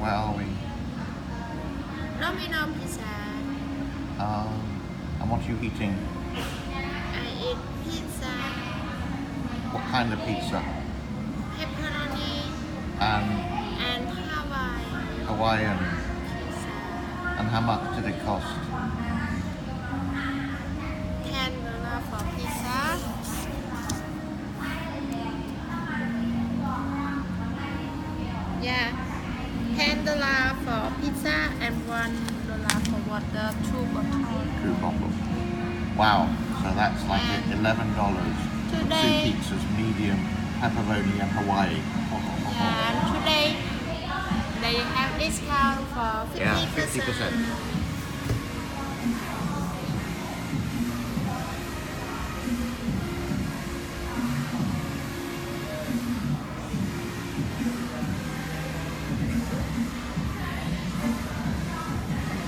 Where are we? Domino pizza. And what are you eating? I eat pizza, What kind of pizza? pepperoni, And and Hawaiian. pizza. And how much did it cost? $10 for pizza. Yeah, $10 for pizza and $1 for water, 2 bottles. 2 bottles. Wow. So that's like $11 for 2 Today- pizzas, medium, pepperoni and Hawaii. Yeah, and today they have discount for 50%. Yeah, 50%.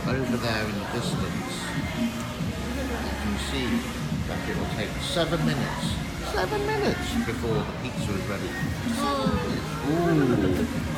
Over there in the distance, you can see that it will take 7 minutes. 7 minutes before the pizza is ready. Mm. Ooh.